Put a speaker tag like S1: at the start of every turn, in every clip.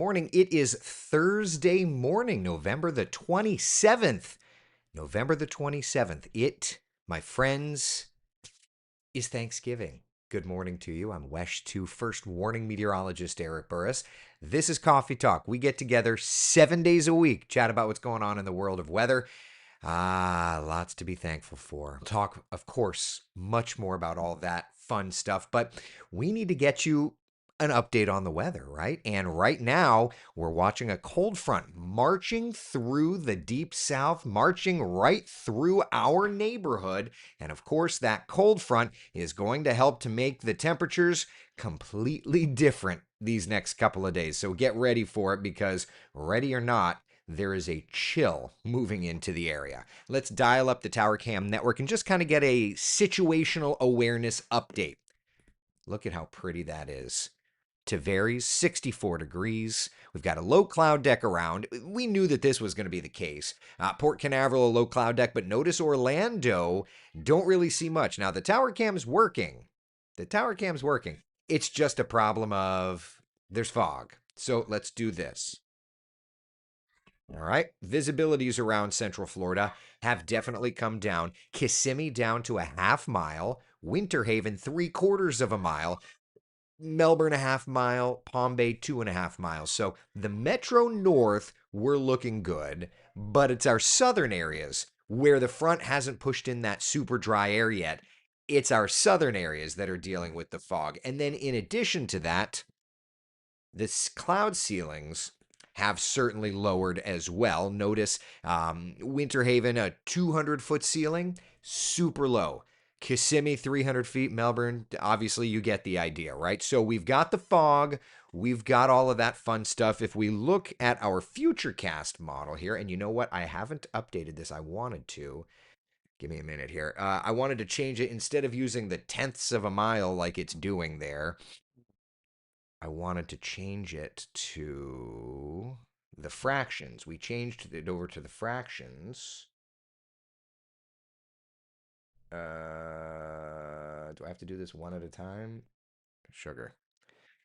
S1: morning. It is Thursday morning, November the 27th. November the 27th. It, my friends, is Thanksgiving. Good morning to you. I'm WESH 2 First Warning Meteorologist Eric Burris. This is Coffee Talk. We get together 7 days a week, chat about what's going on in the world of weather. Lots to be thankful for. Talk, of course, much more about all that fun stuff, but we need to get you an update on the weather, right? And right now, we're watching a cold front marching through the deep south, marching right through our neighborhood. And of course, that cold front is going to help to make the temperatures completely different these next couple of days. So get ready for it because, ready or not, there is a chill moving into the area. Let's dial up the Tower Cam network and just kind of get a situational awareness update. Look at how pretty that is. Tavares, 64 degrees. We've got a low cloud deck around. We knew that this was going to be the case. Port Canaveral, a low cloud deck, but notice Orlando, don't really see much. Now, the Tower Cam's working. The Tower Cam's working. It's just a problem of there's fog. So let's do this. All right. Visibilities around Central Florida have definitely come down. Kissimmee down to a half mile. Winter Haven, 3/4 of a mile. Melbourne, a half mile. Palm Bay, 2.5 miles. So the Metro North, we're looking good, but it's our southern areas where the front hasn't pushed in that super dry air yet. It's our southern areas that are dealing with the fog. And then in addition to that, the cloud ceilings have certainly lowered as well. Notice Winter Haven, a 200-foot ceiling, super low. Kissimmee, 300 feet. Melbourne, obviously, you get the idea, right? So we've got the fog. We've got all of that fun stuff. If we look at our Futurecast model here, and you know what? I haven't updated this. I wanted to. Give me a minute here. I wanted to change it instead of using the tenths of a mile like it's doing there. I wanted to change it to the fractions. We changed it over to the fractions. Do I have to do this one at a time? Sugar.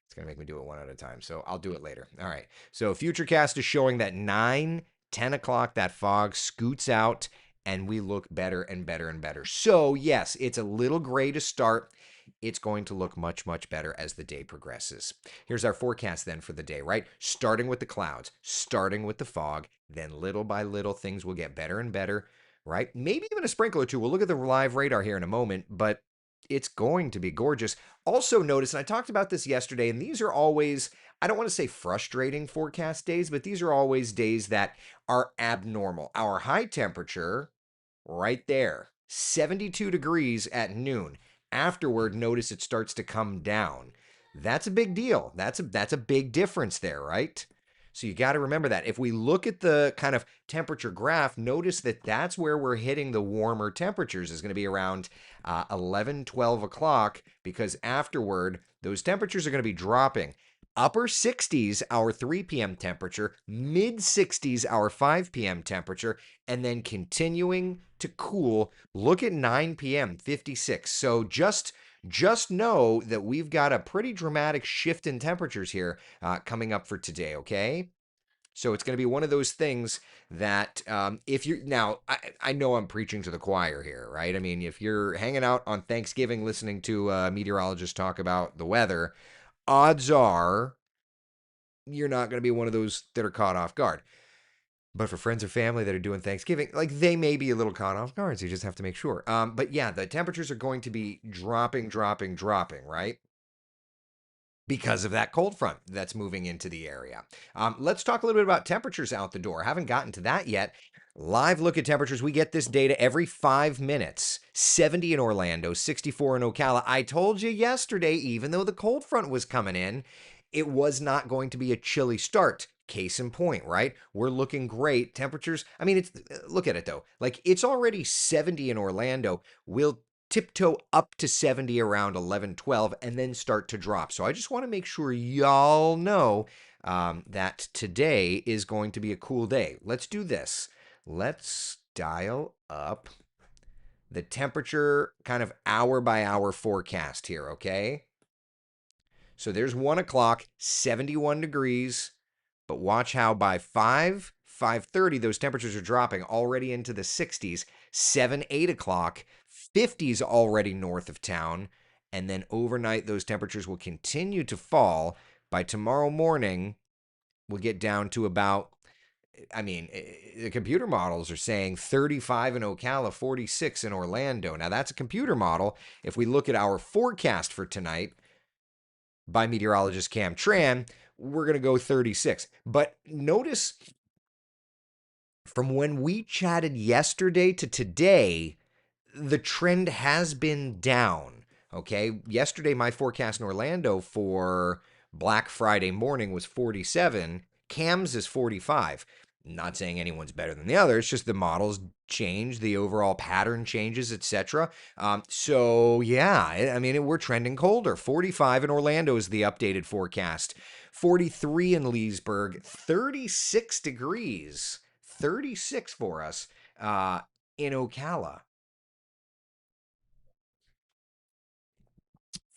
S1: It's going to make me do it one at a time. So I'll do it later. All right. So Futurecast is showing that 9, 10 o'clock, that fog scoots out and we look better and better and better. So, yes, it's a little gray to start. It's going to look much, much better as the day progresses. Here's our forecast then for the day, right? Starting with the clouds, starting with the fog, then little by little things will get better and better, right? Maybe even a sprinkle or two. We'll look at the live radar here in a moment, but it's going to be gorgeous. Also notice, and I talked about this yesterday, and these are always, I don't want to say frustrating forecast days, but these are always days that are abnormal. Our high temperature right there, 72 degrees at noon. Afterward, notice it starts to come down. That's a big deal. That's a big difference there, right? So you got to remember that. If we look at the kind of temperature graph, notice that that's where we're hitting the warmer temperatures is going to be around 11, 12 o'clock because afterward, those temperatures are going to be dropping. Upper 60s, our 3 p.m. temperature, mid 60s, our 5 p.m. temperature, and then continuing to cool. Look at 9 p.m., 56. So just know that we've got a pretty dramatic shift in temperatures here coming up for today, okay? So it's going to be one of those things that if you're now, I know I'm preaching to the choir here, right? I mean, if you're hanging out on Thanksgiving listening to a meteorologist talk about the weather, odds are you're not going to be one of those that are caught off guard. But for friends or family that are doing Thanksgiving, like they may be a little caught off guard, so you just have to make sure. But yeah, the temperatures are going to be dropping, right? Because of that cold front that's moving into the area. Let's talk a little bit about temperatures out the door. I haven't gotten to that yet. Live look at temperatures. We get this data every 5 minutes. 70 in Orlando, 64 in Ocala. I told you yesterday, even though the cold front was coming in, it was not going to be a chilly start. Case in point, right? We're looking great. Temperatures, I mean, it's look at it though. Like it's already 70 in Orlando. We'll tiptoe up to 70 around 11, 12, and then start to drop. So I just want to make sure y'all know that today is going to be a cool day. Let's do this. Let's dial up the temperature kind of hour by hour forecast here, okay? So there's 1 o'clock, 71 degrees. But watch how by 5:30, those temperatures are dropping already into the 60s. 7, 8 o'clock, 50s already north of town. And then overnight, those temperatures will continue to fall. By tomorrow morning, we'll get down to about, I mean, the computer models are saying 35 in Ocala, 46 in Orlando. Now, that's a computer model. If we look at our forecast for tonight by meteorologist Cam Tran, we're going to go 36. But notice from when we chatted yesterday to today, the trend has been down. Okay. Yesterday, my forecast in Orlando for Black Friday morning was 47. Cam's is 45. Not saying anyone's better than the other. It's just the models change, the overall pattern changes, etc. So yeah, I mean, we're trending colder. 45 in Orlando is the updated forecast. 43 in Leesburg. 36 degrees. 36 for us in Ocala.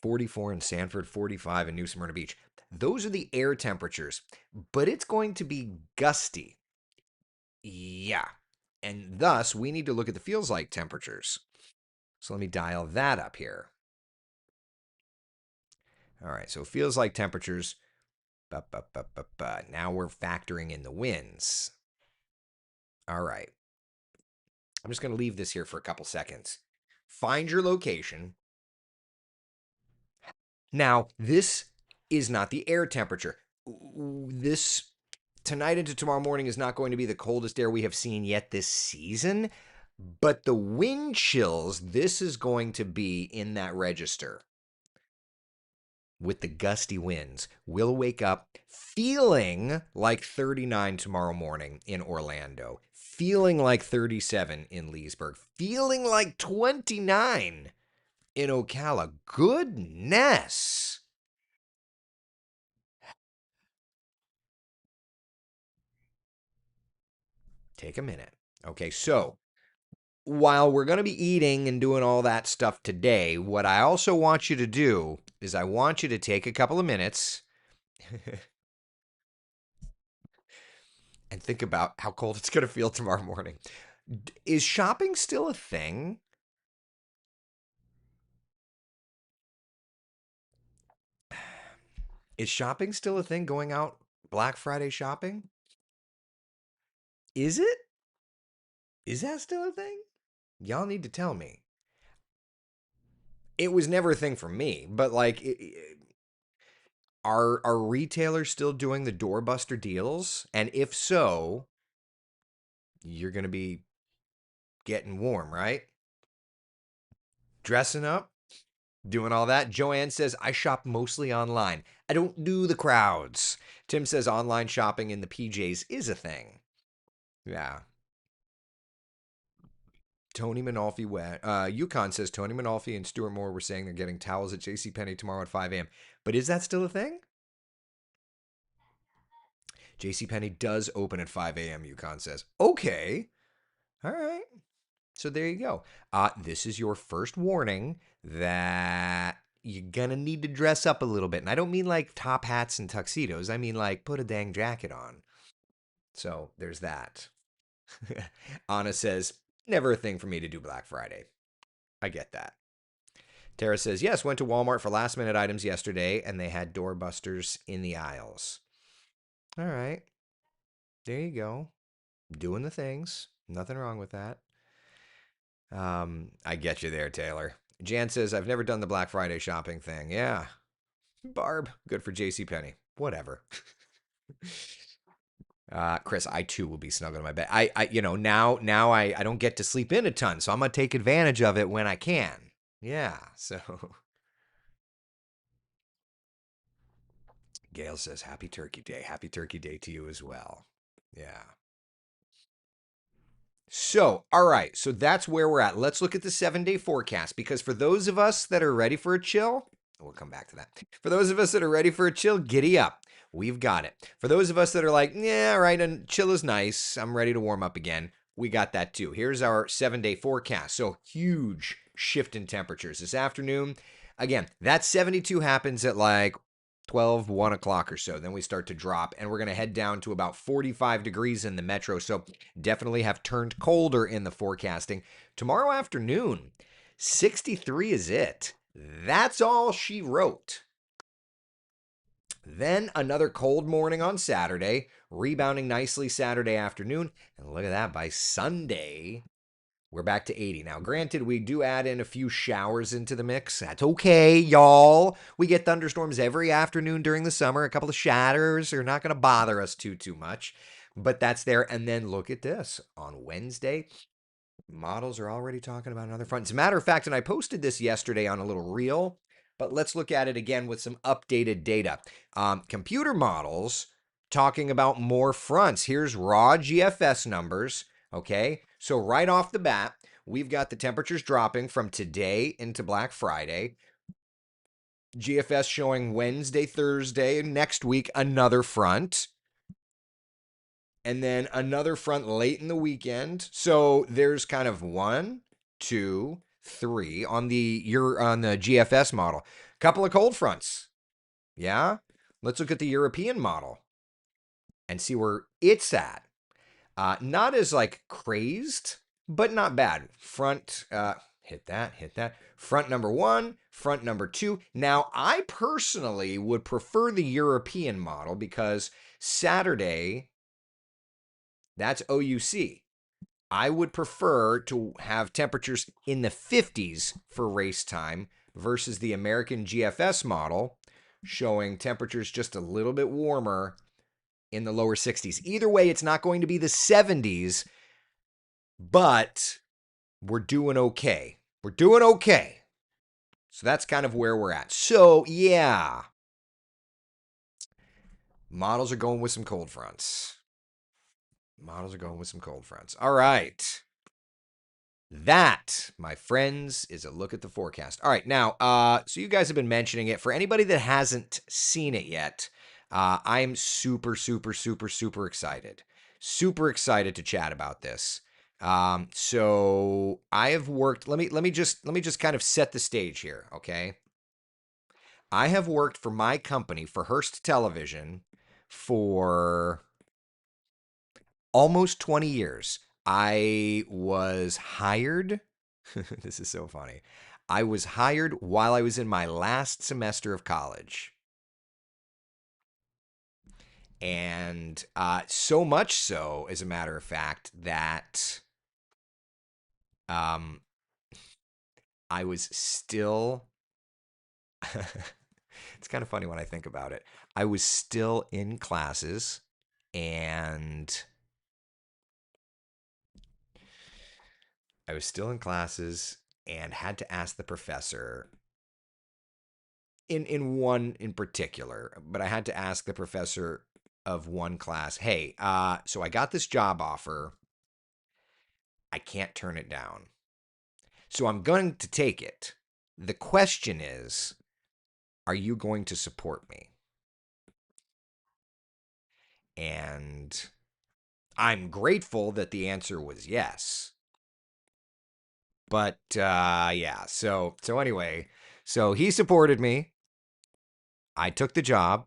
S1: 44 in Sanford, 45 in New Smyrna Beach. Those are the air temperatures, but it's going to be gusty. Yeah. And thus, we need to look at the feels like temperatures. So let me dial that up here. All right, so feels like temperatures. Now we're factoring in the winds. All right. I'm just going to leave this here for a couple seconds. Find your location. Now, this is not the air temperature. This tonight into tomorrow morning is not going to be the coldest air we have seen yet this season, but the wind chills, this is going to be in that register. With the gusty winds, we'll wake up feeling like 39 tomorrow morning in Orlando, feeling like 37 in Leesburg, feeling like 29 in Ocala. Goodness. Take a minute. Okay, so while we're going to be eating and doing all that stuff today, what I also want you to do is I want you to take a couple of minutes and think about how cold it's going to feel tomorrow morning. Is shopping still a thing? Is shopping still a thing? Going out Black Friday shopping? Is it? Is that still a thing? Y'all need to tell me. It was never a thing for me, but like, are retailers still doing the doorbuster deals? And if so, you're going to be getting warm, right? Dressing up, doing all that. Joanne says, I shop mostly online. I don't do the crowds. Tim says online shopping in the PJs is a thing. Yeah. Tony Manalfi, Yukon says Tony Manalfi and Stuart Moore were saying they're getting towels at JCPenney tomorrow at 5 a.m. But is that still a thing? JCPenney does open at 5 a.m., Yukon says. Okay. All right. So there you go. This is your first warning that you're going to need to dress up a little bit. And I don't mean like top hats and tuxedos. I mean like put a dang jacket on. So there's that. Anna says, never a thing for me to do Black Friday. I get that. Tara says, yes, went to Walmart for last minute items yesterday and they had doorbusters in the aisles. All right. There you go. Doing the things. Nothing wrong with that. I get you there, Taylor. Jan says, I've never done the Black Friday shopping thing. Yeah. Barb, good for JCPenney. Whatever. Chris, I too will be snuggled in my bed. Now I don't get to sleep in a ton, so I'm gonna take advantage of it when I can. Yeah. So Gail says, Happy Turkey Day. Happy Turkey Day to you as well. Yeah. So, all right. So that's where we're at. Let's look at the 7-day forecast because for those of us that are ready for a chill, we'll come back to that. For those of us that are ready for a chill, giddy up. We've got it. For those of us that are like, yeah, right, and chill is nice. I'm ready to warm up again. We got that too. Here's our 7-day forecast. So huge shift in temperatures this afternoon. Again, that 72 happens at like 12, 1 o'clock or so. Then we start to drop, and we're going to head down to about 45 degrees in the metro. So definitely have turned colder in the forecasting. Tomorrow afternoon, 63 is it. That's all she wrote. Then another cold morning on Saturday, rebounding nicely Saturday afternoon. And look at that, by Sunday, we're back to 80. Now, granted, we do add in a few showers into the mix. That's okay, y'all. We get thunderstorms every afternoon during the summer. A couple of shatters are not going to bother us too much. But that's there. And then look at this. On Wednesday, models are already talking about another front. As a matter of fact, and I posted this yesterday on a little reel, but let's look at it again with some updated data. Computer models talking about more fronts. Here's raw GFS numbers. Okay, so right off the bat, we've got the temperatures dropping from today into Black Friday. GFS showing Wednesday, Thursday, next week, another front. And then another front late in the weekend. So there's kind of 1, 2, 3 on the GFS model. Couple of cold fronts. Yeah. Let's look at the European model and see where it's at. Not as like crazed, but not bad. Front, hit that. Front number 1, front number 2. Now, I personally would prefer the European model because Saturday, that's OUC. I would prefer to have temperatures in the 50s for race time versus the American GFS model showing temperatures just a little bit warmer in the lower 60s. Either way, it's not going to be the 70s, but we're doing okay. We're doing okay. So that's kind of where we're at. So, yeah. Models are going with some cold fronts. All right. That, my friends, is a look at the forecast. All right, now, so you guys have been mentioning it. For anybody that hasn't seen it yet, I'm super excited. Super excited to chat about this. So I have worked. Let me just kind of set the stage here, okay? I have worked for my company, for Hearst Television, for almost 20 years. I was hired. This is so funny. I was hired while I was in my last semester of college. And so much so, as a matter of fact, that um, I was still. It's kind of funny when I think about it. I was still in classes and had to ask the professor in one in particular, but I had to ask the professor of one class, "Hey, so I got this job offer. I can't turn it down. So I'm going to take it. The question is, are you going to support me?" And I'm grateful that the answer was yes. But yeah, so anyway, so he supported me. I took the job.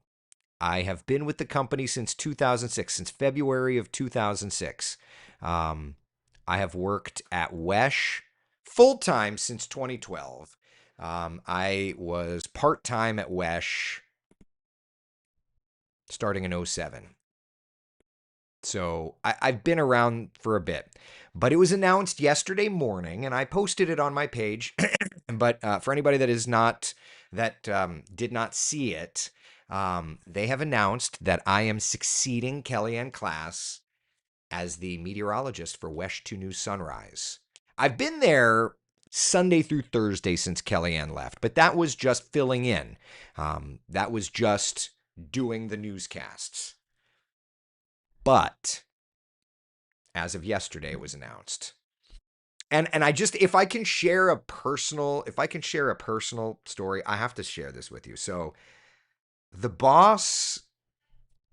S1: I have been with the company since 2006, since February of 2006. I have worked at WESH full time since 2012. I was part time at WESH starting in '07. So I've been around for a bit. But it was announced yesterday morning, and I posted it on my page. But for anybody that is not, that did not see it, they have announced that I am succeeding Kellyanne Class as the meteorologist for WESH 2 News Sunrise. I've been there Sunday through Thursday since Kellyanne left, but that was just filling in. That was just doing the newscasts. But as of yesterday, it was announced. And I just, if I can share a personal story, I have to share this with you. So the boss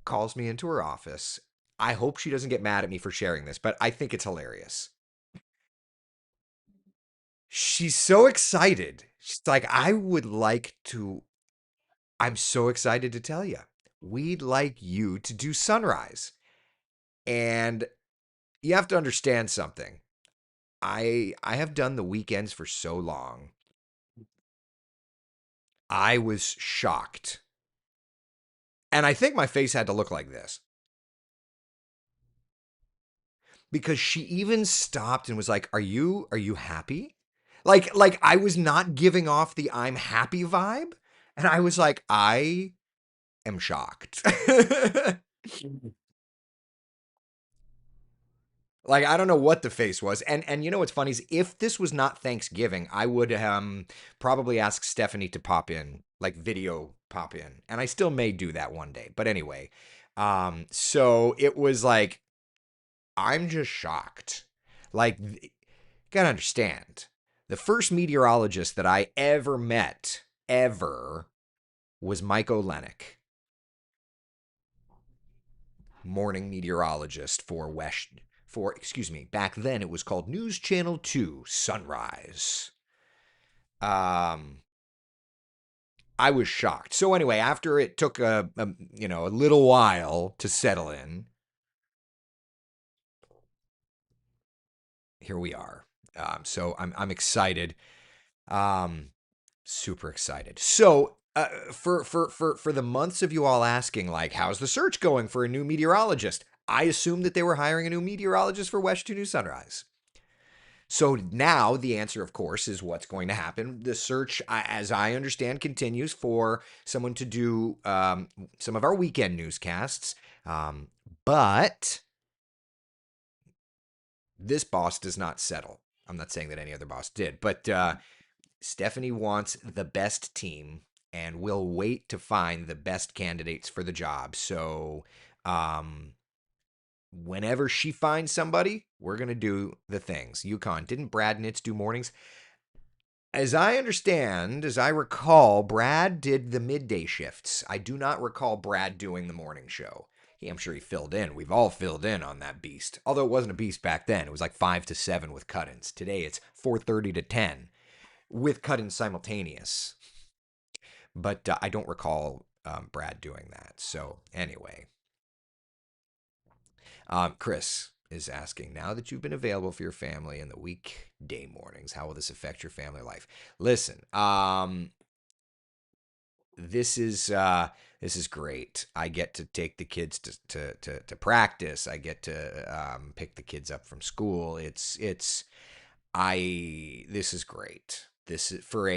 S1: calls me into her office. I hope she doesn't get mad at me for sharing this, but I think it's hilarious. She's so excited. She's like, I would like to I'm so excited to tell you. We'd like you to do Sunrise. And you have to understand something. I have done the weekends for so long. I was shocked. And I think my face had to look like this because she even stopped and was like, "Are you happy?" Like I was not giving off the I'm happy vibe, and I was like, "I am shocked." Like I don't know what the face was, and you know what's funny is if this was not Thanksgiving, I would probably ask Stephanie to pop in, like video pop in, and I still may do that one day. But anyway, so it was like I'm just shocked. Like, gotta understand, the first meteorologist that I ever met ever was Mike Olenek, morning meteorologist for West for excuse me, back then it was called News Channel 2 Sunrise. Um I was shocked. So anyway, after it took a little while to settle in, here we are. So I'm excited. Um Super excited. So for the months of you all asking like how's the search going for a new meteorologist? I assumed that they were hiring a new meteorologist for West 2 New Sunrise. So now the answer, of course, is what's going to happen. The search, as I understand, continues for someone to do some of our weekend newscasts. But this boss does not settle. I'm not saying that any other boss did, but Stephanie wants the best team and will wait to find the best candidates for the job. So, whenever she finds somebody, we're going to do the things. Yukon, didn't Brad Nitz do mornings? As I understand, as I recall, Brad did the midday shifts. I do not recall Brad doing the morning show. I'm sure he filled in. We've all filled in on that beast. Although it wasn't a beast back then. It was like 5 to 7 with cut-ins. Today it's 4:30 to 10 with cut-ins simultaneous. But I don't recall Brad doing that. So anyway, Chris is asking, now that you've been available for your family in the weekday mornings, how will this affect your family life? Listen, this is great. I get to take the kids to practice. I get to pick the kids up from school. This is great. This is for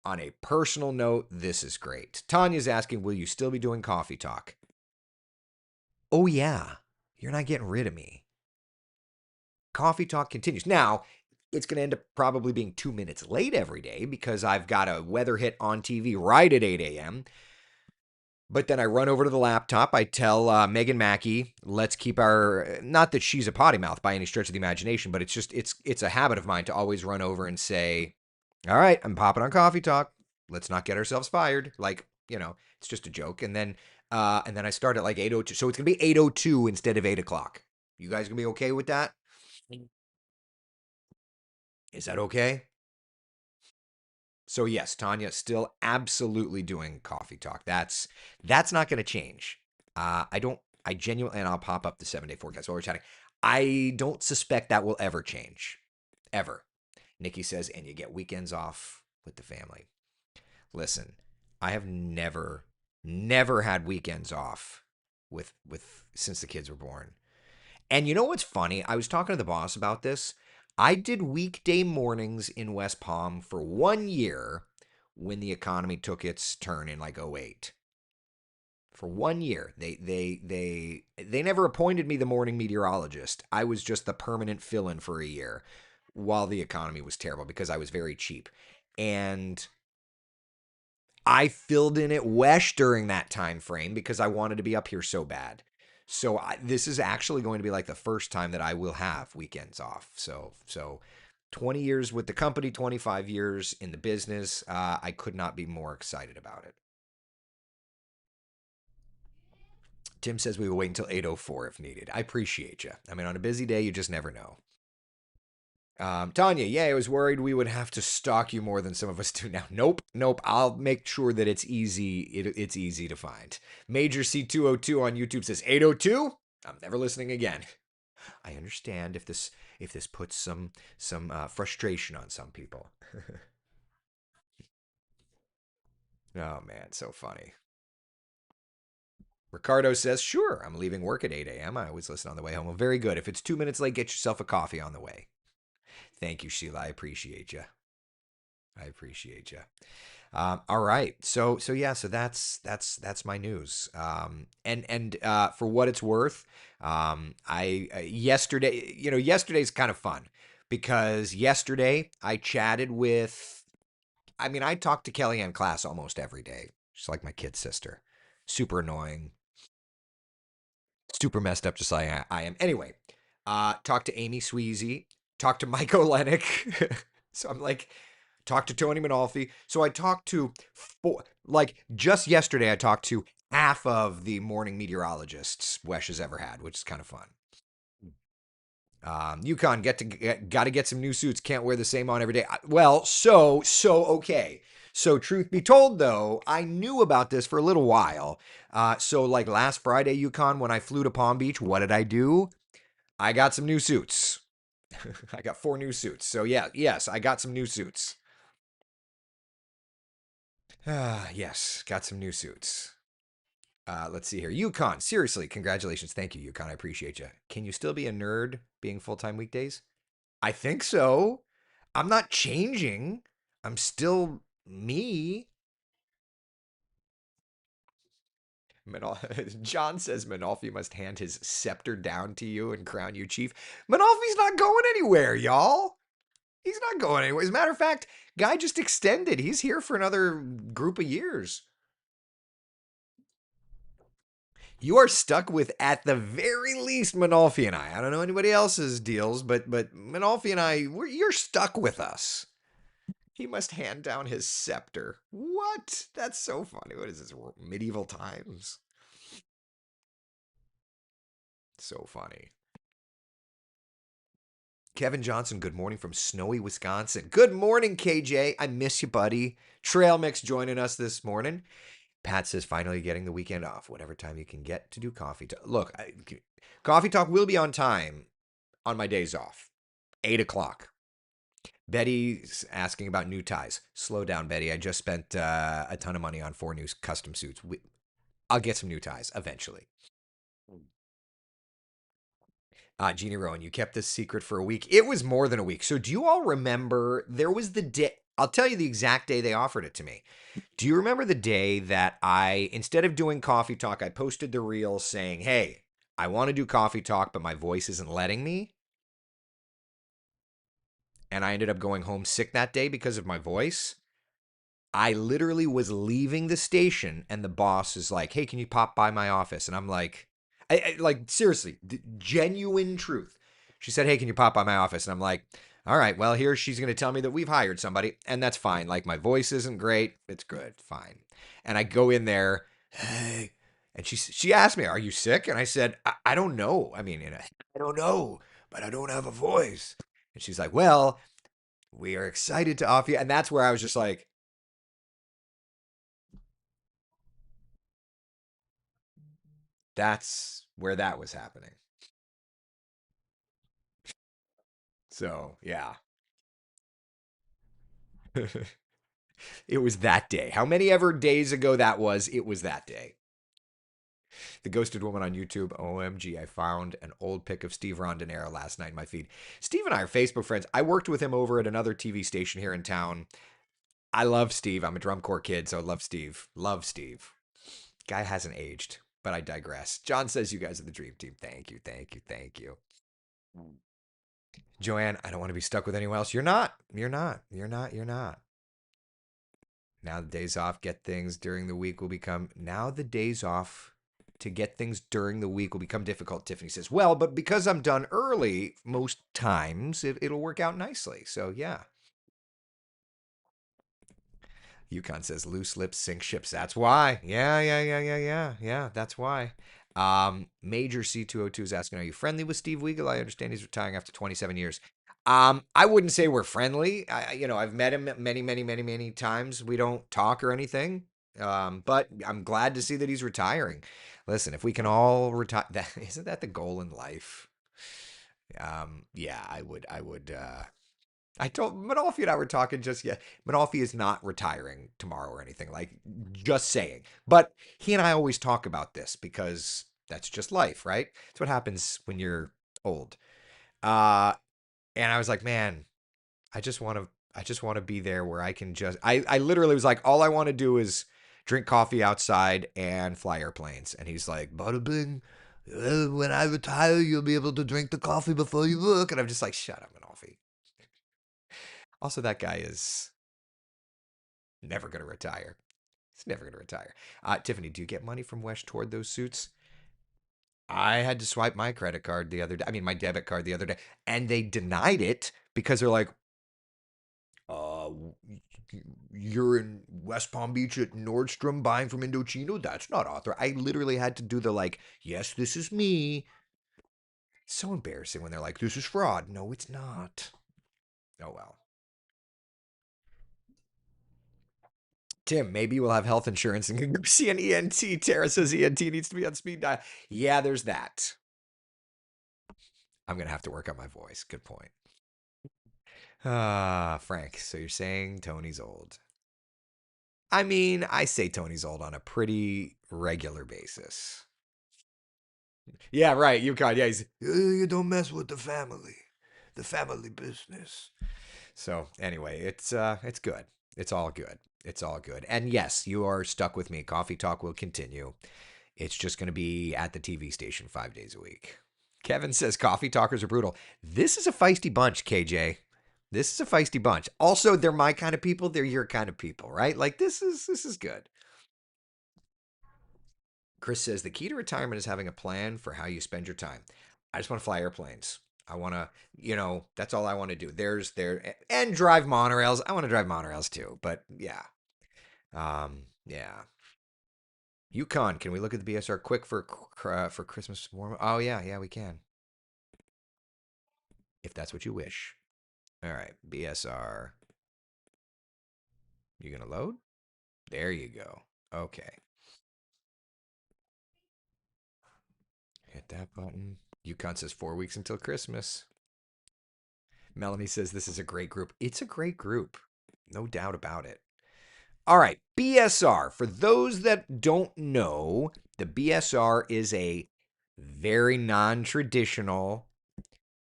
S1: on a personal note, this is great. Tanya's asking, will you still be doing coffee talk? Oh yeah, you're not getting rid of me. Coffee talk continues. Now, it's going to end up probably being 2 minutes late every day because I've got a weather hit on TV right at 8 a.m. But then I run over to the laptop. I tell Megan Mackey, let's keep our, not that she's a potty mouth by any stretch of the imagination, but it's a habit of mine to always run over and say, all right, I'm popping on coffee talk. Let's not get ourselves fired. Like, it's just a joke. And then I start at like 8:02. So it's going to be 8:02 instead of 8 o'clock. You guys going to be okay with that? Is that okay? So yes, Tanya still absolutely doing coffee talk. That's not going to change. I don't. I genuinely, and I'll pop up the 7-day forecast while we're chatting. I don't suspect that will ever change, ever. Nikki says, and you get weekends off with the family. Listen, I have never had weekends off with since the kids were born. And you know what's funny? I was talking to the boss about this. I did weekday mornings in West Palm for 1 year when the economy took its turn in like '08. For 1 year. They never appointed me the morning meteorologist. I was just the permanent fill-in for a year while the economy was terrible because I was very cheap. And I filled in at Wesh during that time frame because I wanted to be up here so bad. So this is actually going to be like the first time that I will have weekends off. So 20 years with the company, 25 years in the business. I could not be more excited about it. Tim says we will wait until 8:04 if needed. I appreciate you. I mean, on a busy day, you just never know. Tanya, yeah, I was worried we would have to stalk you more than some of us do now. Nope, nope. I'll make sure that it's easy. It's easy to find. Major C202 on YouTube says 802. I'm never listening again. I understand if this puts some frustration on some people. Oh man, so funny. Ricardo says, "Sure, I'm leaving work at 8 a.m. I always listen on the way home." Well, very good. If it's 2 minutes late, get yourself a coffee on the way. Thank you, Sheila. I appreciate you. I appreciate you. All right. So yeah. So that's my news. And for what it's worth, I yesterday, yesterday's kind of fun because yesterday I chatted with. I mean, I talk to Kellyanne Class almost every day. She's like my kid sister. Super annoying, super messed up, just like I am. Anyway, talk to Amy Sweezy, talk to Mike Olenek. So I'm like, talk to Tony Manolfi. So I talked to four, like just yesterday, I talked to half of the morning meteorologists Wesh has ever had, which is kind of fun. Yukon, got to get some new suits. Can't wear the same on every day. Well, so okay. So truth be told, though, I knew about this for a little while. So like last Friday, Yukon, when I flew to Palm Beach, what did I do? I got some new suits. I got 4 new suits. So yeah, yes, I got some new suits. Yes, got some new suits. Let's see here. Yukon, seriously, congratulations. Thank you, Yukon. I appreciate you. Can you still be a nerd being full time weekdays? I think so. I'm not changing. I'm still me. John says Manolfi must hand his scepter down to you and crown you chief. Manolfi's not going anywhere, y'all. He's not going anywhere. As a matter of fact, guy just extended. He's here for another group of years. You are stuck with, at the very least, Manolfi and I. I don't know anybody else's deals, but Manolfi and you're stuck with us. He must hand down his scepter. What? That's so funny. What is this? Medieval times? So funny. Kevin Johnson, good morning from snowy Wisconsin. Good morning, KJ. I miss you, buddy. Trail Mix joining us this morning. Pat says, finally getting the weekend off, whatever time you can get to do coffee talk. Look, coffee talk will be on time on my days off, 8 o'clock. Betty's asking about new ties. Slow down, Betty. I just spent a ton of money on 4 new custom suits. I'll get some new ties eventually. Jeannie Rowan, you kept this secret for a week. It was more than a week. So do you all remember there was the day? I'll tell you the exact day they offered it to me. Do you remember the day that instead of doing coffee talk, I posted the reel saying, hey, I want to do coffee talk, but my voice isn't letting me? And I ended up going home sick that day because of my voice. I literally was leaving the station and the boss is like, hey, can you pop by my office? And I'm like, like seriously, genuine truth. She said, hey, can you pop by my office? And I'm like, all right, well, here she's going to tell me that we've hired somebody. And that's fine. Like my voice isn't great. It's good. Fine. And I go in there, hey, and she asked me, are you sick? And I said, I don't know. I mean, I don't know, but I don't have a voice. And she's like, well, we are excited to offer you. And that's where I was just like, that's where that was happening. So, yeah. It was that day. How many ever days ago that was, it was that day. The Ghosted Woman on YouTube. OMG, I found an old pic of Steve Rondinero last night in my feed. Steve and I are Facebook friends. I worked with him over at another TV station here in town. I love Steve. I'm a drum corps kid, so I love Steve. Love Steve. Guy hasn't aged, but I digress. John says you guys are the dream team. Thank you, thank you, thank you. Joanne, I don't want to be stuck with anyone else. You're not. You're not. You're not. You're not. Now the days off, get things during the week will become. Now the days off to get things during the week will become difficult. Tiffany says, well, but because I'm done early, most times it'll work out nicely. So yeah. Yukon says loose lips sink ships. That's why. Yeah. That's why. Major C202 is asking, are you friendly with Steve Weagle? I understand he's retiring after 27 years. I wouldn't say we're friendly. I've met him many, many, many, many times. We don't talk or anything. But I'm glad to see that he's retiring. Listen, if we can all retire, that isn't that the goal in life? Yeah, I told Manolfi and I were talking just yet. Manolfi is not retiring tomorrow or anything. Like, just saying. But he and I always talk about this because that's just life, right? It's what happens when you're old. Uh, and I was like, man, I just want to I just want to be there where I can just I literally was like, all I want to do is drink coffee outside and fly airplanes. And he's like, bada bing. When I retire, you'll be able to drink the coffee before you work. And I'm just like, shut up, Manolfi. Also, that guy is never going to retire. He's never going to retire. Tiffany, do you get money from Wesh toward those suits? I had to swipe my credit card the other day. I mean, my debit card the other day, and they denied it because they're like, uh, you're in West Palm Beach at Nordstrom buying from Indochino. That's not authorized. I literally had to do the like, yes, this is me. It's so embarrassing when they're like, this is fraud. No, it's not. Oh well. Tim, maybe we'll have health insurance and can go see an ENT. Tara says ENT needs to be on speed dial. Yeah, there's that. I'm gonna have to work on my voice. Good point. Frank. So you're saying Tony's old? I mean, I say Tony's old on a pretty regular basis. Yeah, right. UConn. Yeah, he's you don't mess with the family business. So anyway, it's good. It's all good. It's all good. And yes, you are stuck with me. Coffee Talk will continue. It's just going to be at the TV station 5 days a week. Kevin says coffee talkers are brutal. This is a feisty bunch, KJ. This is a feisty bunch. Also, they're my kind of people. They're your kind of people, right? Like this is good. Chris says the key to retirement is having a plan for how you spend your time. I just want to fly airplanes. I want to, that's all I want to do. There's there and drive monorails. I want to drive monorails too, but yeah. Yeah. Yukon, can we look at the BSR quick for Christmas warm? Oh yeah, yeah, we can. If that's what you wish. All right, BSR. You going to load? There you go. Okay. Hit that button. Yukon says 4 weeks until Christmas. Melanie says this is a great group. It's a great group. No doubt about it. All right, BSR. For those that don't know, the BSR is a very non traditional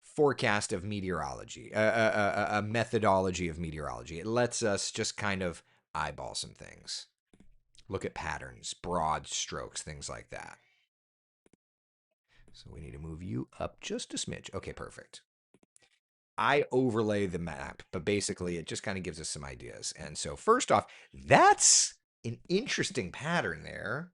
S1: forecast of meteorology, a methodology of meteorology. It lets us just kind of eyeball some things, look at patterns, broad strokes, things like that. So we need to move you up just a smidge. Okay, perfect. I overlay the map, but basically it just kind of gives us some ideas. And so, first off, that's an interesting pattern there.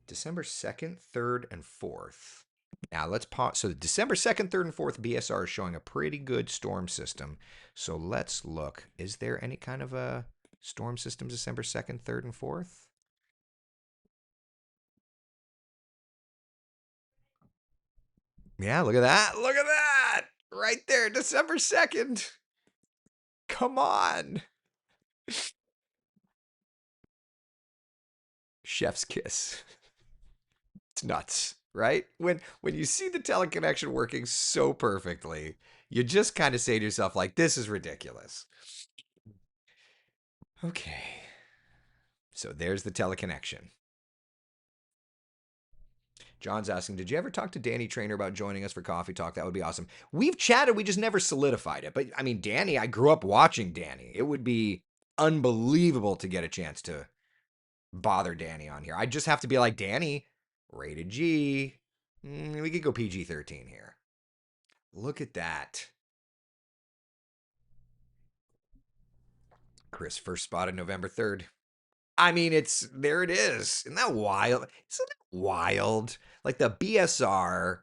S1: December 2nd, 3rd, and 4th. Now let's pause. So December 2nd, 3rd, and 4th BSR is showing a pretty good storm system. So let's look. Is there any kind of a storm system December 2nd, 3rd, and 4th? Yeah, look at that. Look at that. Right there, December 2nd. Come on. Chef's kiss. It's nuts, right? When you see the teleconnection working so perfectly, you just kind of say to yourself like this is ridiculous. Okay. So there's the teleconnection. John's asking, did you ever talk to Danny Trainer about joining us for coffee talk? That would be awesome. We've chatted, we just never solidified it. But I mean, Danny, I grew up watching Danny. It would be unbelievable to get a chance to bother Danny on here. I just have to be like, Danny, rated G. We could go PG-13 here. Look at that. Chris first spotted November 3rd. I mean, it's there it is. Isn't that wild? Isn't that wild? Like the BSR.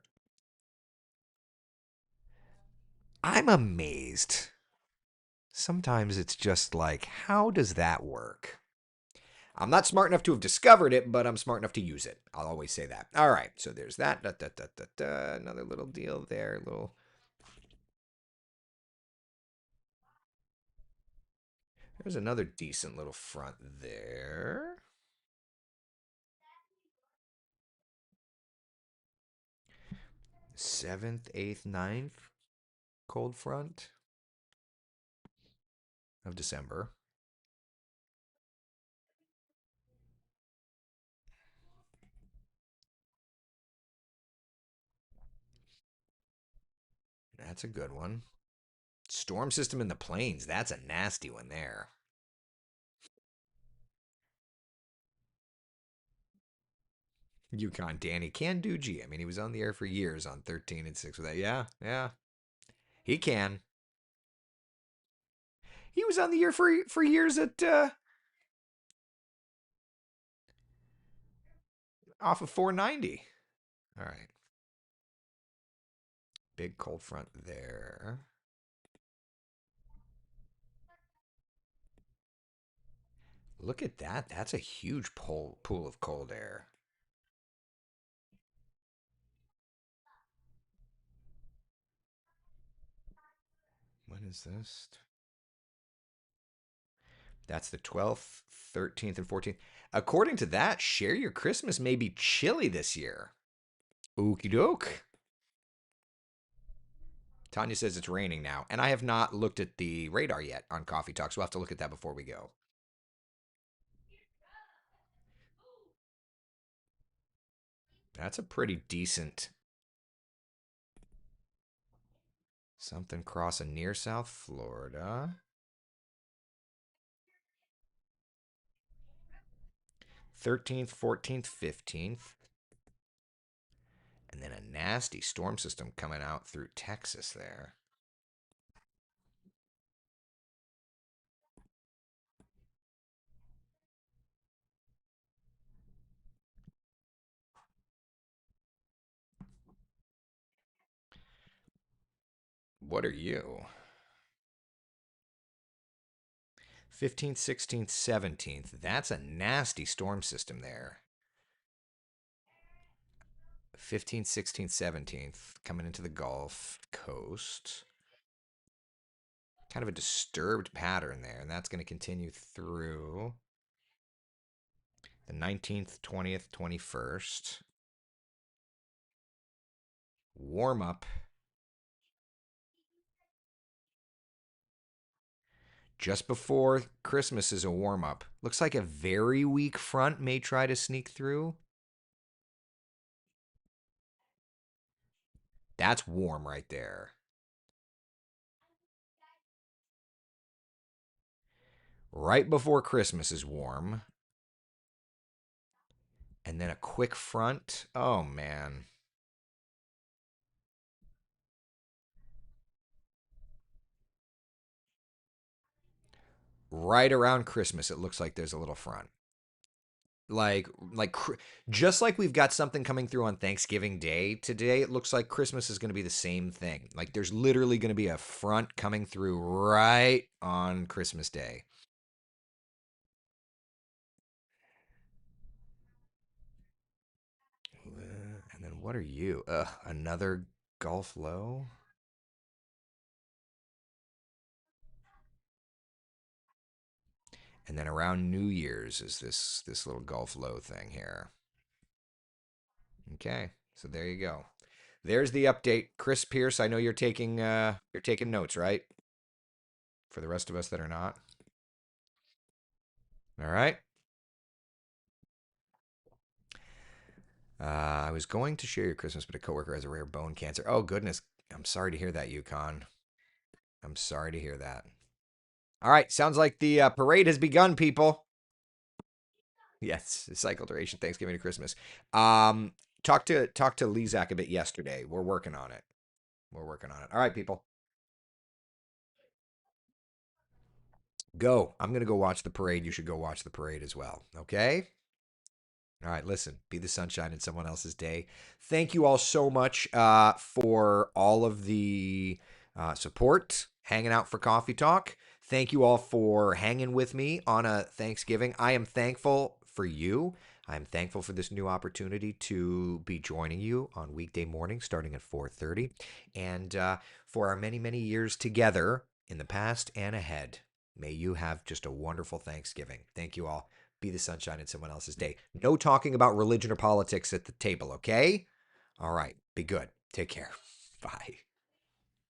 S1: I'm amazed. Sometimes it's just like, how does that work? I'm not smart enough to have discovered it, but I'm smart enough to use it. I'll always say that. All right, so there's that. Da, da, da, da, da. Another little deal there. Little. There's another decent little front there. 7th, 8th, 9th cold front of December. That's a good one. Storm system in the plains. That's a nasty one there. Yukon Danny can do G. I mean, he was on the air for years on 13 and 6 with that. Yeah, yeah. He can. He was on the air for years at off of 490. All right. Big cold front there. Look at that. That's a huge pool of cold air. When is this? That's the 12th, 13th, and 14th. According to that, Share Your Christmas may be chilly this year. Okie doke. Tanya says it's raining now, and I have not looked at the radar yet on Coffee Talk, so we'll have to look at that before we go. That's a pretty decent something crossing near South Florida. 13th, 14th, 15th. And then a nasty storm system coming out through Texas there. What are you? 15th, 16th, 17th. That's a nasty storm system there. 15th, 16th, 17th coming into the Gulf Coast. Kind of a disturbed pattern there, and that's going to continue through the 19th, 20th, 21st. Warm up just before Christmas is a warm up. Looks like a very weak front may try to sneak through. That's warm right there. Right before Christmas is warm. And then a quick front. Oh, man. Right around Christmas, it looks like there's a little front. Like just like we've got something coming through on Thanksgiving Day today, it looks like Christmas is going to be the same thing. Like there's literally going to be a front coming through right on Christmas Day. And then what are you? Another Gulf low? And then around New Year's is this little Gulf low thing here. Okay. So there you go. There's the update. Chris Pierce, I know you're taking notes, right? For the rest of us that are not. All right. I was going to share your Christmas, but a coworker has a rare bone cancer. Oh goodness, I'm sorry to hear that, Yukon. I'm sorry to hear that. All right, sounds like the parade has begun, people. Yes, cycle duration, Thanksgiving to Christmas. Talk to Lezak a bit yesterday. We're working on it. We're working on it. All right, people, go. I'm gonna go watch the parade. You should go watch the parade as well. Okay. All right, listen, be the sunshine in someone else's day. Thank you all so much for all of the support, hanging out for Coffee Talk. Thank you all for hanging with me on a Thanksgiving. I am thankful for you. I'm thankful for this new opportunity to be joining you on weekday mornings starting at 4:30, and for our many, many years together in the past and ahead. May you have just a wonderful Thanksgiving. Thank you all. Be the sunshine in someone else's day. No talking about religion or politics at the table, okay? All right. Be good. Take care. Bye.